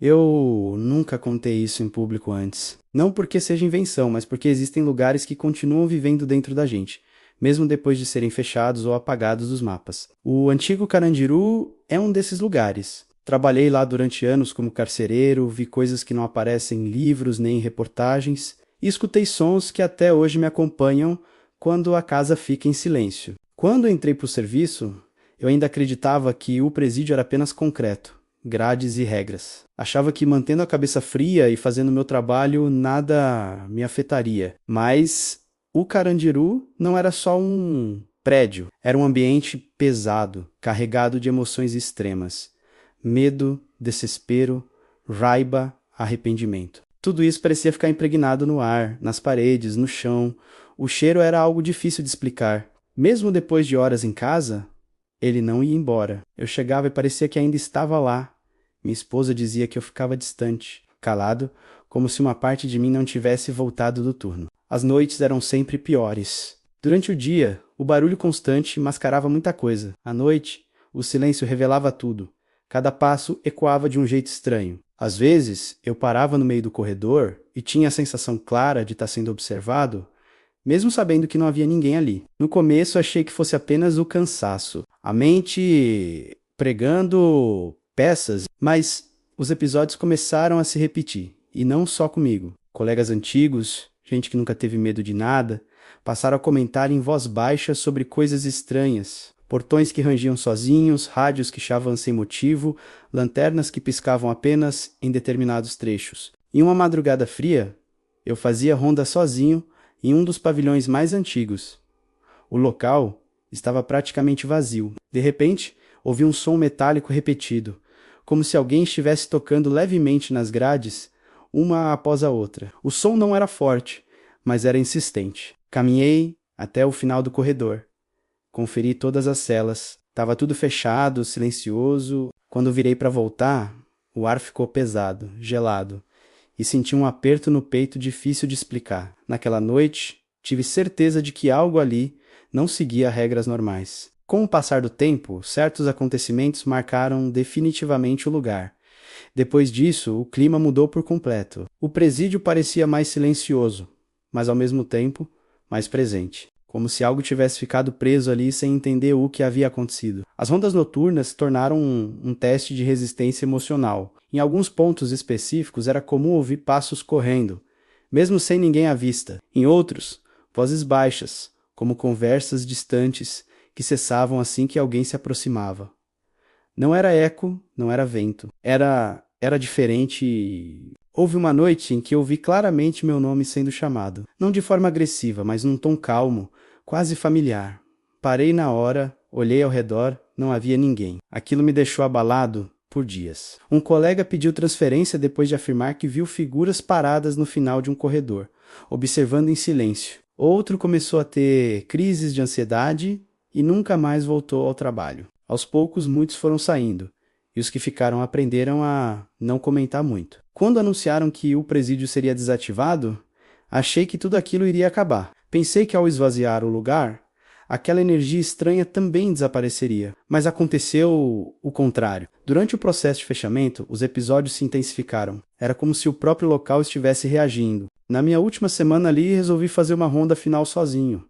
Eu nunca contei isso em público antes. Não porque seja invenção, mas porque existem lugares que continuam vivendo dentro da gente, mesmo depois de serem fechados ou apagados dos mapas. O antigo Carandiru é um desses lugares. Trabalhei lá durante anos como carcereiro, vi coisas que não aparecem em livros nem em reportagens, e escutei sons que até hoje me acompanham quando a casa fica em silêncio. Quando entrei para o serviço, eu ainda acreditava que o presídio era apenas concreto, grades e regras. Achava que mantendo a cabeça fria e fazendo meu trabalho nada me afetaria. Mas o Carandiru não era só um prédio, era um ambiente pesado, carregado de emoções extremas. Medo, desespero, raiva, arrependimento. Tudo isso parecia ficar impregnado no ar, nas paredes, no chão. O cheiro era algo difícil de explicar. Mesmo depois de horas em casa, ele não ia embora. Eu chegava e parecia que ainda estava lá. Minha esposa dizia que eu ficava distante, calado, como se uma parte de mim não tivesse voltado do turno. As noites eram sempre piores. Durante o dia, o barulho constante mascarava muita coisa. À noite, o silêncio revelava tudo. Cada passo ecoava de um jeito estranho. Às vezes, eu parava no meio do corredor e tinha a sensação clara de estar sendo observado, mesmo sabendo que não havia ninguém ali. No começo, achei que fosse apenas o cansaço, a mente pregando peças, mas os episódios começaram a se repetir, e não só comigo. Colegas antigos, gente que nunca teve medo de nada, passaram a comentar em voz baixa sobre coisas estranhas. Portões que rangiam sozinhos, rádios que chiavam sem motivo, lanternas que piscavam apenas em determinados trechos. Em uma madrugada fria, eu fazia ronda sozinho em um dos pavilhões mais antigos. O local estava praticamente vazio. De repente, ouvi um som metálico repetido, como se alguém estivesse tocando levemente nas grades, uma após a outra. O som não era forte, mas era insistente. Caminhei até o final do corredor. Conferi todas as celas. Estava tudo fechado, silencioso. Quando virei para voltar, o ar ficou pesado, gelado, e senti um aperto no peito difícil de explicar. Naquela noite, tive certeza de que algo ali não seguia regras normais. Com o passar do tempo, certos acontecimentos marcaram definitivamente o lugar. Depois disso, o clima mudou por completo. O presídio parecia mais silencioso, mas ao mesmo tempo mais presente, como se algo tivesse ficado preso ali sem entender o que havia acontecido. As rondas noturnas se tornaram um teste de resistência emocional. Em alguns pontos específicos era comum ouvir passos correndo, mesmo sem ninguém à vista. Em outros, vozes baixas, como conversas distantes que cessavam assim que alguém se aproximava. Não era eco, não era vento. Era diferente. Houve uma noite em que ouvi claramente meu nome sendo chamado. Não de forma agressiva, mas num tom calmo, quase familiar. Parei na hora, olhei ao redor, não havia ninguém. Aquilo me deixou abalado por dias. Um colega pediu transferência depois de afirmar que viu figuras paradas no final de um corredor, observando em silêncio. Outro começou a ter crises de ansiedade e nunca mais voltou ao trabalho. Aos poucos, muitos foram saindo, e os que ficaram aprenderam a não comentar muito. Quando anunciaram que o presídio seria desativado, achei que tudo aquilo iria acabar. Pensei que ao esvaziar o lugar, aquela energia estranha também desapareceria. Mas aconteceu o contrário. Durante o processo de fechamento, os episódios se intensificaram. Era como se o próprio local estivesse reagindo. Na minha última semana ali, resolvi fazer uma ronda final sozinho.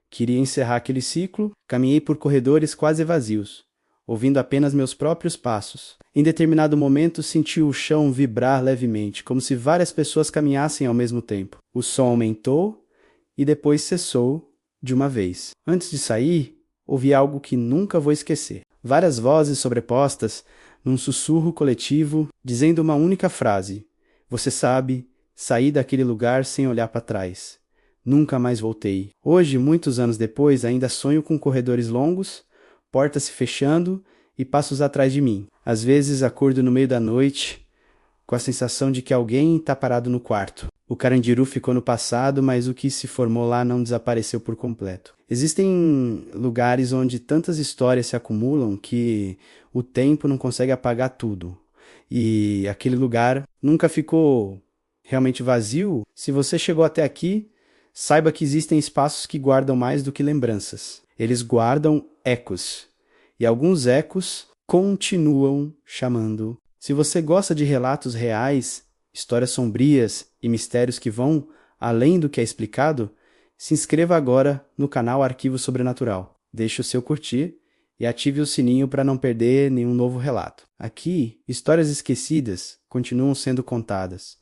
Queria encerrar aquele ciclo, caminhei por corredores quase vazios, ouvindo apenas meus próprios passos. Em determinado momento, senti o chão vibrar levemente, como se várias pessoas caminhassem ao mesmo tempo. O som aumentou e depois cessou de uma vez. Antes de sair, ouvi algo que nunca vou esquecer. Várias vozes sobrepostas, num sussurro coletivo, dizendo uma única frase. Você sabe, saí daquele lugar sem olhar para trás. Nunca mais voltei. Hoje, muitos anos depois, ainda sonho com corredores longos, portas se fechando e passos atrás de mim. Às vezes acordo no meio da noite com a sensação de que alguém está parado no quarto. O Carandiru ficou no passado, mas o que se formou lá não desapareceu por completo. Existem lugares onde tantas histórias se acumulam que o tempo não consegue apagar tudo. E aquele lugar nunca ficou realmente vazio. Se você chegou até aqui, saiba que existem espaços que guardam mais do que lembranças. Eles guardam ecos. E alguns ecos continuam chamando Se você gosta de relatos reais, histórias sombrias e mistérios que vão além do que é explicado, se inscreva agora no canal Arquivo Sobrenatural. Deixe o seu curtir e ative o sininho para não perder nenhum novo relato. Aqui, histórias esquecidas continuam sendo contadas.